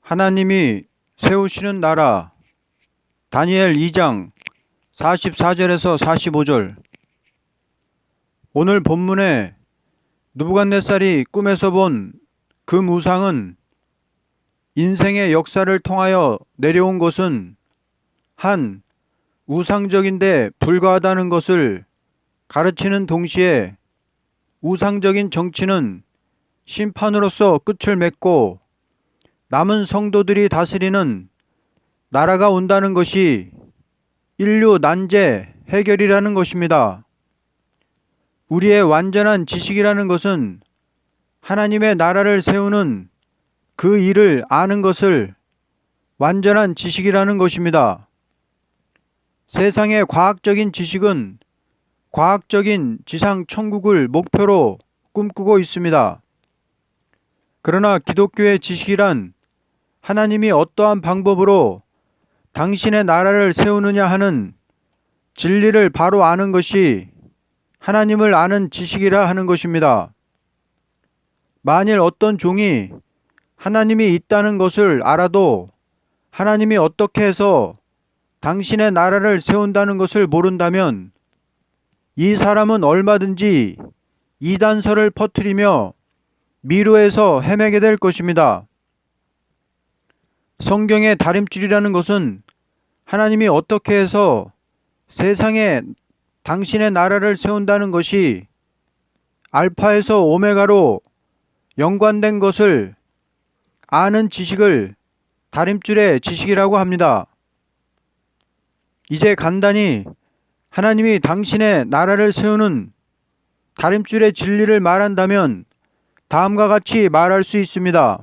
하나님이 세우시는 나라. 다니엘 2장 44절에서 45절. 오늘 본문에 느부갓네살이 꿈에서 본 그 무상은 인생의 역사를 통하여 내려온 것은 한 우상적인데 불과하다는 것을 가르치는 동시에 우상적인 정치는 심판으로서 끝을 맺고 남은 성도들이 다스리는 나라가 온다는 것이 인류 난제 해결이라는 것입니다. 우리의 완전한 지식이라는 것은 하나님의 나라를 세우는 그 일을 아는 것을 완전한 지식이라는 것입니다. 세상의 과학적인 지식은 과학적인 지상 천국을 목표로 꿈꾸고 있습니다. 그러나 기독교의 지식이란 하나님이 어떠한 방법으로 당신의 나라를 세우느냐 하는 진리를 바로 아는 것이 하나님을 아는 지식이라 하는 것입니다. 만일 어떤 종이 하나님이 있다는 것을 알아도 하나님이 어떻게 해서 당신의 나라를 세운다는 것을 모른다면 이 사람은 얼마든지 이단설을 퍼뜨리며 미로에서 헤매게 될 것입니다. 성경의 다림줄이라는 것은 하나님이 어떻게 해서 세상에 당신의 나라를 세운다는 것이 알파에서 오메가로 연관된 것을 아는 지식을 다림줄의 지식이라고 합니다. 이제 간단히 하나님이 당신의 나라를 세우는 다림줄의 진리를 말한다면 다음과 같이 말할 수 있습니다.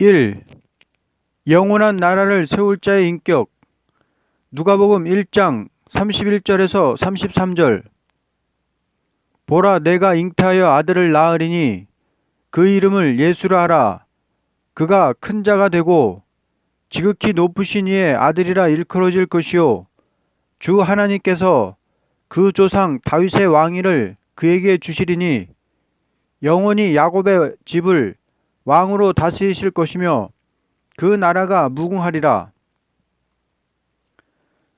1. 영원한 나라를 세울 자의 인격. 누가복음 1장 31절에서 33절. 보라, 내가 잉태하여 아들을 낳으리니 그 이름을 예수라 하라. 그가 큰 자가 되고 지극히 높으신 이의 아들이라 일컬어질 것이요, 주 하나님께서 그 조상 다윗의 왕위를 그에게 주시리니 영원히 야곱의 집을 왕으로 다스리실 것이며 그 나라가 무궁하리라.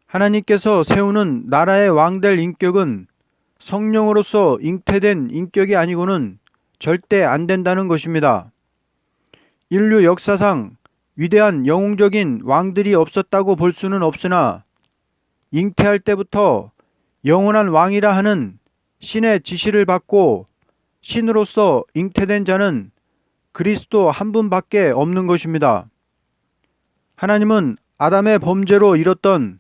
하나님께서 세우는 나라의 왕될 인격은 성령으로서 잉태된 인격이 아니고는 절대 안 된다는 것입니다. 인류 역사상 위대한 영웅적인 왕들이 없었다고 볼 수는 없으나 잉태할 때부터 영원한 왕이라 하는 신의 지시를 받고 신으로서 잉태된 자는 그리스도 한 분밖에 없는 것입니다. 하나님은 아담의 범죄로 잃었던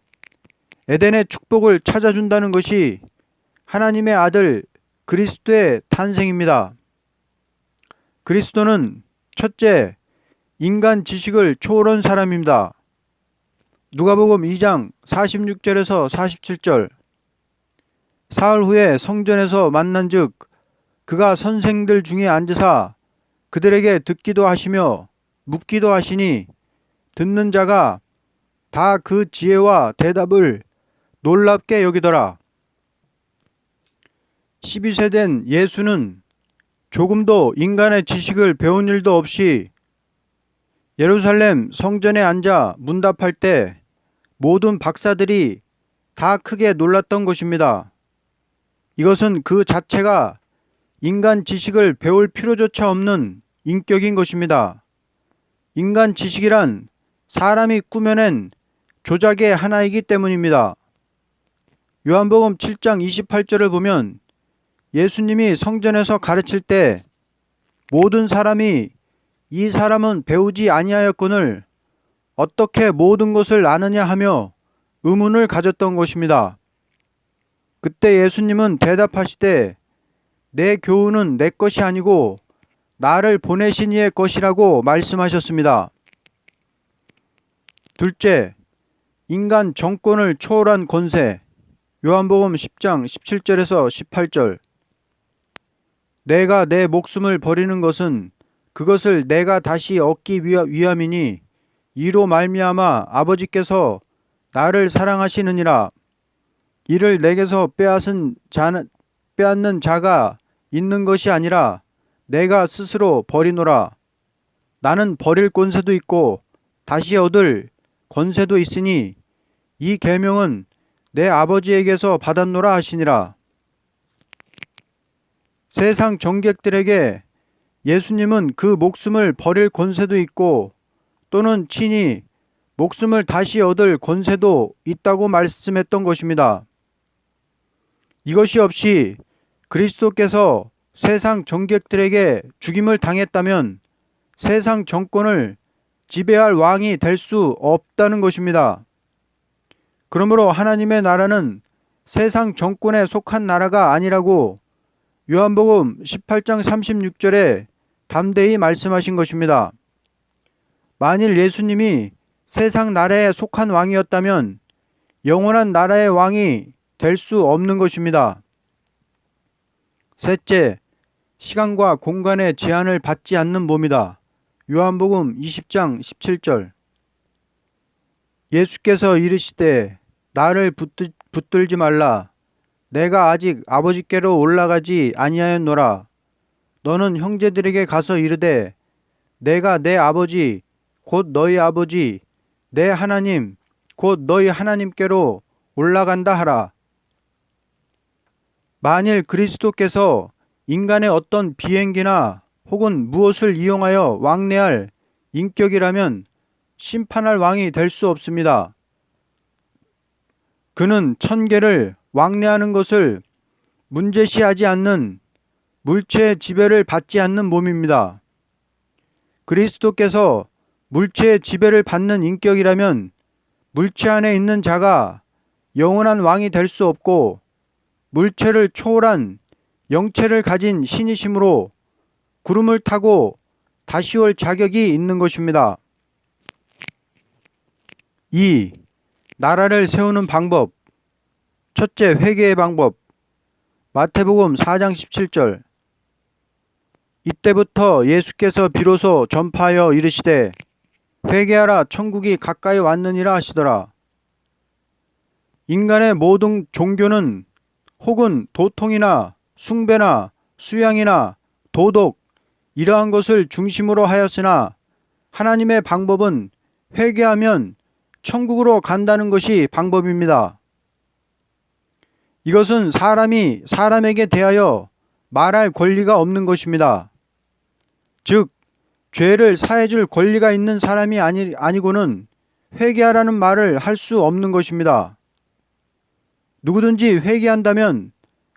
에덴의 축복을 찾아준다는 것이 하나님의 아들 그리스도의 탄생입니다. 그리스도는 첫째, 인간 지식을 초월한 사람입니다. 누가복음 2장 46절에서 47절. 사흘 후에 성전에서 만난즉 그가 선생들 중에 앉으사 그들에게 듣기도 하시며 묻기도 하시니 듣는 자가 다 그 지혜와 대답을 놀랍게 여기더라. 12세 된 예수는 조금도 인간의 지식을 배운 일도 없이 예루살렘 성전에 앉아 문답할 때 모든 박사들이 다 크게 놀랐던 것입니다. 이것은 그 자체가 인간 지식을 배울 필요조차 없는 인격인 것입니다. 인간 지식이란 사람이 꾸며낸 조작의 하나이기 때문입니다. 요한복음 7장 28절을 보면 예수님이 성전에서 가르칠 때 모든 사람이 이 사람은 배우지 아니하였거늘 어떻게 모든 것을 아느냐 하며 의문을 가졌던 것입니다. 그때 예수님은 대답하시되 내 교훈은 내 것이 아니고 나를 보내신 이의 것이라고 말씀하셨습니다. 둘째, 인간 정권을 초월한 권세. 요한복음 10장 17절에서 18절. 내가 내 목숨을 버리는 것은 그것을 내가 다시 얻기 위함이니 이로 말미암아 아버지께서 나를 사랑하시느니라. 이를 내게서 빼앗는 자가 있는 것이 아니라 내가 스스로 버리노라. 나는 버릴 권세도 있고 다시 얻을 권세도 있으니 이 계명은 내 아버지에게서 받았노라 하시니라. 세상 정객들에게 예수님은 그 목숨을 버릴 권세도 있고 또는 친히 목숨을 다시 얻을 권세도 있다고 말씀했던 것입니다. 이것이 없이 그리스도께서 세상 정객들에게 죽임을 당했다면 세상 정권을 지배할 왕이 될 수 없다는 것입니다. 그러므로 하나님의 나라는 세상 정권에 속한 나라가 아니라고 요한복음 18장 36절에 담대히 말씀하신 것입니다. 만일 예수님이 세상 나라에 속한 왕이었다면 영원한 나라의 왕이 될 수 없는 것입니다. 셋째, 시간과 공간의 제한을 받지 않는 몸이다. 요한복음 20장 17절. 예수께서 이르시되 나를 붙들지 말라. 내가 아직 아버지께로 올라가지 아니하였노라. 너는 형제들에게 가서 이르되 내가 내 아버지 곧 너희 아버지 내 하나님 곧 너희 하나님께로 올라간다 하라. 만일 그리스도께서 인간의 어떤 비행기나 혹은 무엇을 이용하여 왕래할 인격이라면 심판할 왕이 될 수 없습니다. 그는 천계를 왕래하는 것을 문제시하지 않는 물체의 지배를 받지 않는 몸입니다. 그리스도께서 물체의 지배를 받는 인격이라면 물체 안에 있는 자가 영원한 왕이 될 수 없고 물체를 초월한 영체를 가진 신이시므로 구름을 타고 다시 올 자격이 있는 것입니다. 2. 나라를 세우는 방법. 첫째, 회개의 방법. 마태복음 4장 17절. 이때부터 예수께서 비로소 전파하여 이르시되 회개하라 천국이 가까이 왔느니라 하시더라. 인간의 모든 종교는 혹은 도통이나 숭배나 수양이나 도덕 이러한 것을 중심으로 하였으나 하나님의 방법은 회개하면 천국으로 간다는 것이 방법입니다. 이것은 사람이 사람에게 대하여 말할 권리가 없는 것입니다. 즉, 죄를 사해줄 권리가 있는 사람이 아니고는 회개하라는 말을 할 수 없는 것입니다. 누구든지 회개한다면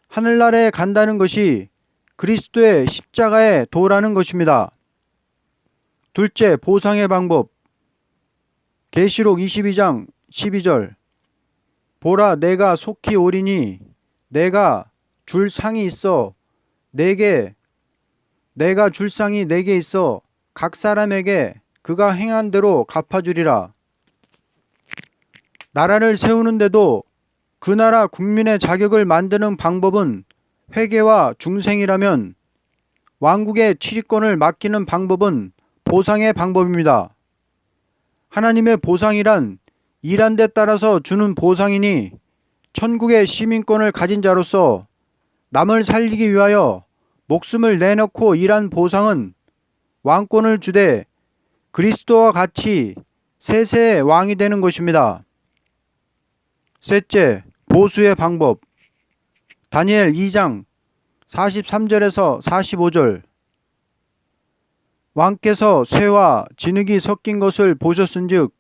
하늘나라에 간다는 것이 그리스도의 십자가의 도라는 것입니다. 둘째, 보상의 방법. 계시록 22장 12절. 보라, 내가 속히 오리니 내가 줄 상이 있어 내가 줄 상이 내게 있어 각 사람에게 그가 행한 대로 갚아주리라. 나라를 세우는데도 그 나라 국민의 자격을 만드는 방법은 회개와 중생이라면 왕국의 치리권을 맡기는 방법은 보상의 방법입니다. 하나님의 보상이란 일한 데 따라서 주는 보상이니 천국의 시민권을 가진 자로서 남을 살리기 위하여 목숨을 내놓고 일한 보상은 왕권을 주되 그리스도와 같이 세세의 왕이 되는 것입니다. 셋째, 보수의 방법. 다니엘 2장 43절에서 45절. 왕께서 쇠와 진흙이 섞인 것을 보셨은즉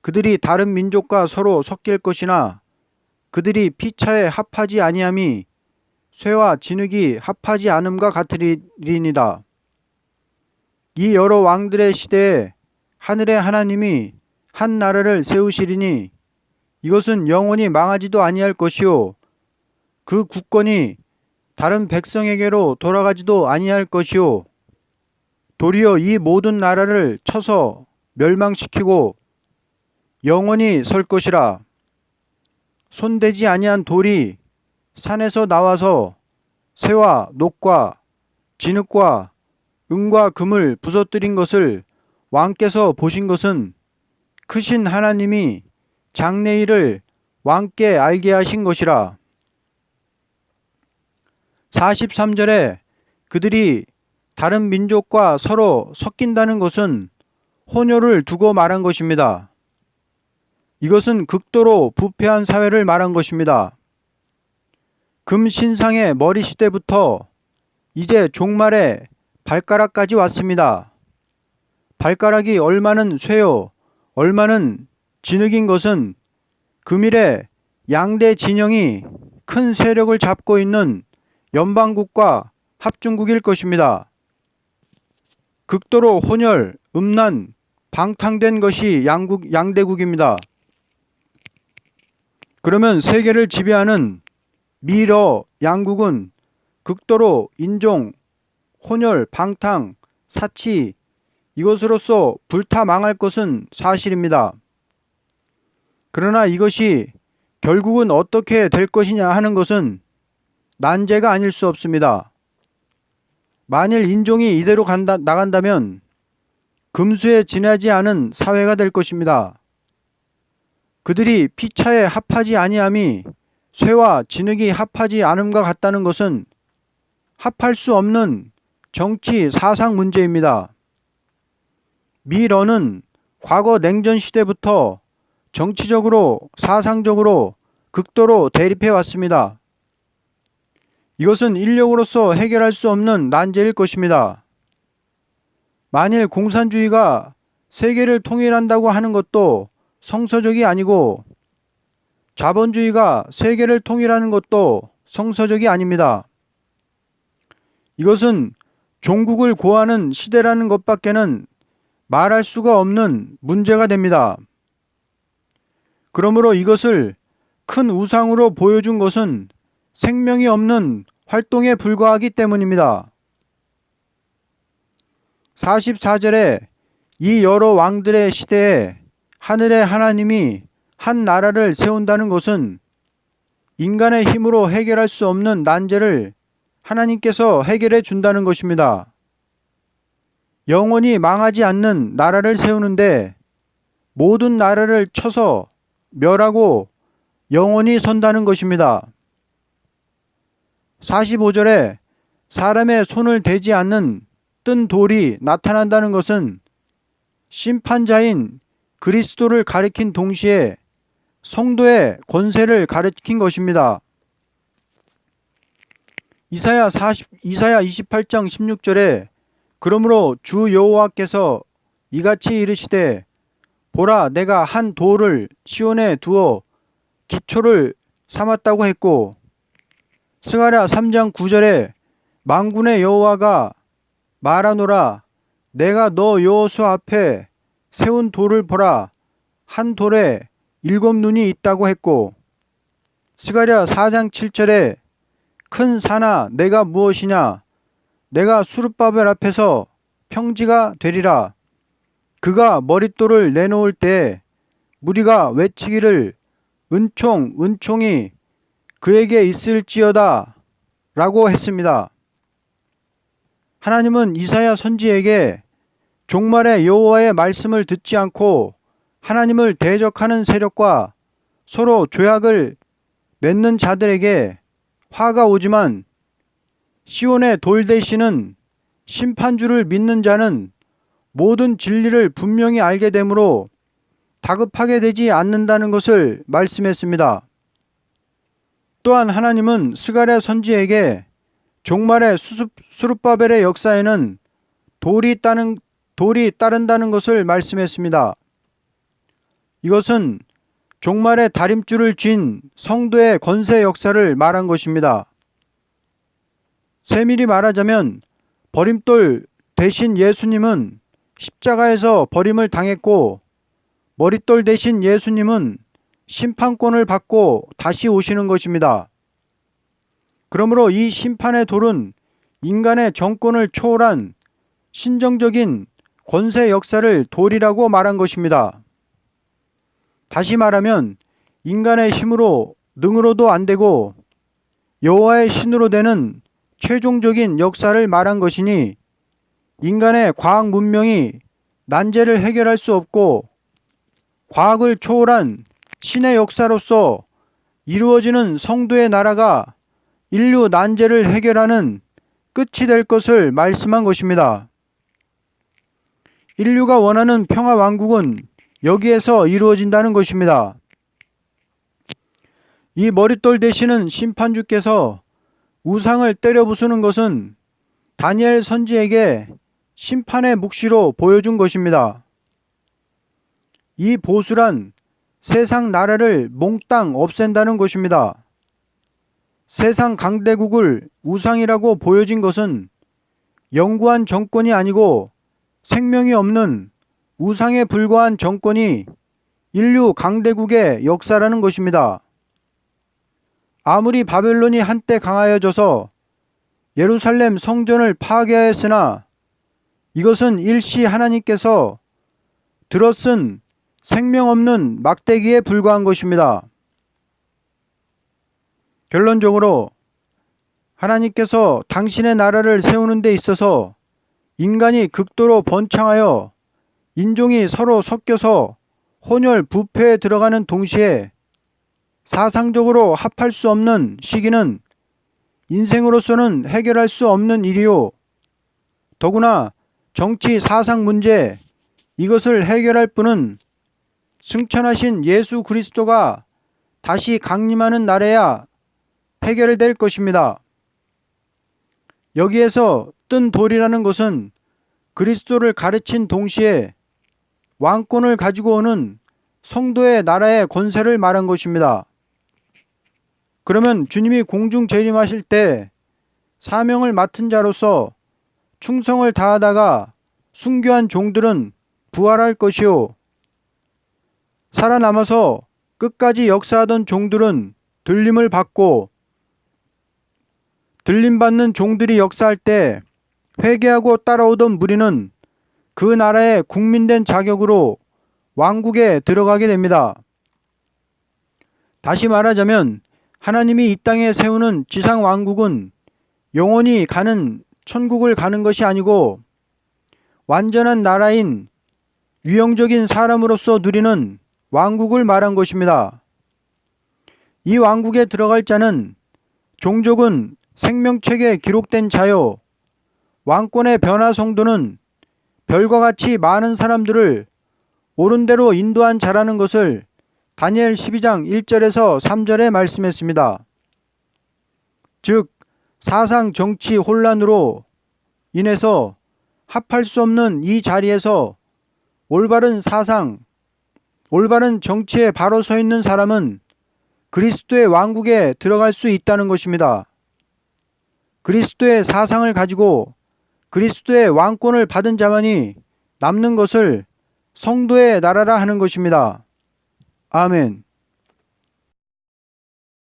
그들이 다른 민족과 서로 섞일 것이나 그들이 피차에 합하지 아니함이 쇠와 진흙이 합하지 않음과 같으리니이다. 이 여러 왕들의 시대에 하늘의 하나님이 한 나라를 세우시리니 이것은 영원히 망하지도 아니할 것이요 그 국권이 다른 백성에게로 돌아가지도 아니할 것이요 도리어 이 모든 나라를 쳐서 멸망시키고 영원히 설 것이라. 손대지 아니한 돌이 산에서 나와서 쇠와 녹과 진흙과 은과 금을 부서뜨린 것을 왕께서 보신 것은 크신 하나님이 장래일을 왕께 알게 하신 것이라. 43절에 그들이 다른 민족과 서로 섞인다는 것은 혼혈을 두고 말한 것입니다. 이것은 극도로 부패한 사회를 말한 것입니다. 금신상의 머리 시대부터 이제 종말에 발가락까지 왔습니다. 발가락이 얼마는 쇠요, 얼마는 진흙인 것은 금일에 양대 진영이 큰 세력을 잡고 있는 연방국과 합중국일 것입니다. 극도로 혼혈, 음란, 방탕된 것이 양대국입니다. 그러면 세계를 지배하는 미러 양국은 극도로 인종, 혼혈, 방탕, 사치 이것으로서 불타 망할 것은 사실입니다. 그러나 이것이 결국은 어떻게 될 것이냐 하는 것은 난제가 아닐 수 없습니다. 만일 인종이 이대로 나간다면 금수에 지나지 않은 사회가 될 것입니다. 그들이 피차에 합하지 아니함이 쇠와 진흙이 합하지 않음과 같다는 것은 합할 수 없는 정치 사상 문제입니다. 미러는 과거 냉전 시대부터 정치적으로 사상적으로 극도로 대립해 왔습니다. 이것은 인력으로서 해결할 수 없는 난제일 것입니다. 만일 공산주의가 세계를 통일한다고 하는 것도 성서적이 아니고 자본주의가 세계를 통일하는 것도 성서적이 아닙니다. 이것은 종국을 고하는 시대라는 것밖에는 말할 수가 없는 문제가 됩니다. 그러므로 이것을 큰 우상으로 보여준 것은 생명이 없는 활동에 불과하기 때문입니다. 44절에 이 여러 왕들의 시대에 하늘의 하나님이 한 나라를 세운다는 것은 인간의 힘으로 해결할 수 없는 난제를 하나님께서 해결해 준다는 것입니다. 영원히 망하지 않는 나라를 세우는데 모든 나라를 쳐서 멸하고 영원히 선다는 것입니다. 45절에 사람의 손을 대지 않는 뜬 돌이 나타난다는 것은 심판자인 그리스도를 가리킨 동시에 성도의 권세를 가리킨 것입니다. 이사야 28장 16절에 그러므로 주 여호와께서 이같이 이르시되 보라 내가 한 돌을 시온에 두어 기초를 삼았다고 했고 스가랴 3장 9절에 만군의 여호와가 말하노라 내가 너 여호수 앞에 세운 돌을 보라 한 돌에 7눈이 있다고 했고 스가랴 4장 7절에 큰 산아 내가 무엇이냐 내가 수룹바벨 앞에서 평지가 되리라 그가 머릿돌을 내놓을 때 무리가 외치기를 은총이 그에게 있을지어다 라고 했습니다. 하나님은 이사야 선지에게 종말의 여호와의 말씀을 듣지 않고 하나님을 대적하는 세력과 서로 조약을 맺는 자들에게 화가 오지만 시온의 돌 되시는 심판주를 믿는 자는 모든 진리를 분명히 알게 되므로 다급하게 되지 않는다는 것을 말씀했습니다. 또한 하나님은 스가랴 선지에게 종말의 수룹바벨의 역사에는 돌이 따른다는 것을 말씀했습니다. 이것은 종말의 다림줄을 쥔 성도의 권세 역사를 말한 것입니다. 세밀히 말하자면 버림돌 대신 예수님은 십자가에서 버림을 당했고 머릿돌 대신 예수님은 심판권을 받고 다시 오시는 것입니다. 그러므로 이 심판의 돌은 인간의 정권을 초월한 신정적인 권세 역사를 돌이라고 말한 것입니다. 다시 말하면 인간의 힘으로 능으로도 안 되고 여호와의 신으로 되는 최종적인 역사를 말한 것이니 인간의 과학 문명이 난제를 해결할 수 없고 과학을 초월한 신의 역사로서 이루어지는 성도의 나라가 인류 난제를 해결하는 끝이 될 것을 말씀한 것입니다. 인류가 원하는 평화 왕국은 여기에서 이루어진다는 것입니다. 이 머릿돌 되시는 심판주께서 우상을 때려 부수는 것은 다니엘 선지에게 심판의 묵시로 보여준 것입니다. 이 보수란 세상 나라를 몽땅 없앤다는 것입니다. 세상 강대국을 우상이라고 보여진 것은 영구한 정권이 아니고 생명이 없는 우상에 불과한 정권이 인류 강대국의 역사라는 것입니다. 아무리 바벨론이 한때 강하여져서 예루살렘 성전을 파괴하였으나 이것은 일시 하나님께서 들어쓴 생명 없는 막대기에 불과한 것입니다. 결론적으로 하나님께서 당신의 나라를 세우는 데 있어서 인간이 극도로 번창하여 인종이 서로 섞여서 혼혈 부패에 들어가는 동시에 사상적으로 합할 수 없는 시기는 인생으로서는 해결할 수 없는 일이요. 더구나 정치 사상 문제 이것을 해결할 분은 승천하신 예수 그리스도가 다시 강림하는 날에야 해결될 것입니다. 여기에서 뜬 돌이라는 것은 그리스도를 가르친 동시에 왕권을 가지고 오는 성도의 나라의 권세를 말한 것입니다. 그러면 주님이 공중 재림하실 때 사명을 맡은 자로서 충성을 다하다가 순교한 종들은 부활할 것이요, 살아남아서 끝까지 역사하던 종들은 들림을 받고, 들림받는 종들이 역사할 때 회개하고 따라오던 무리는 그 나라의 국민된 자격으로 왕국에 들어가게 됩니다. 다시 말하자면 하나님이 이 땅에 세우는 지상 왕국은 영원히 가는 천국을 가는 것이 아니고 완전한 나라인 유형적인 사람으로서 누리는 왕국을 말한 것입니다. 이 왕국에 들어갈 자는 종족은 생명책에 기록된 자요, 왕권의 변화 성도는 별과 같이 많은 사람들을 옳은 대로 인도한 자라는 것을 다니엘 12장 1절에서 3절에 말씀했습니다. 즉 사상 정치 혼란으로 인해서 합할 수 없는 이 자리에서 올바른 사상, 올바른 정치에 바로 서 있는 사람은 그리스도의 왕국에 들어갈 수 있다는 것입니다. 그리스도의 사상을 가지고 그리스도의 왕권을 받은 자만이 남는 것을 성도의 나라라 하는 것입니다. 아멘.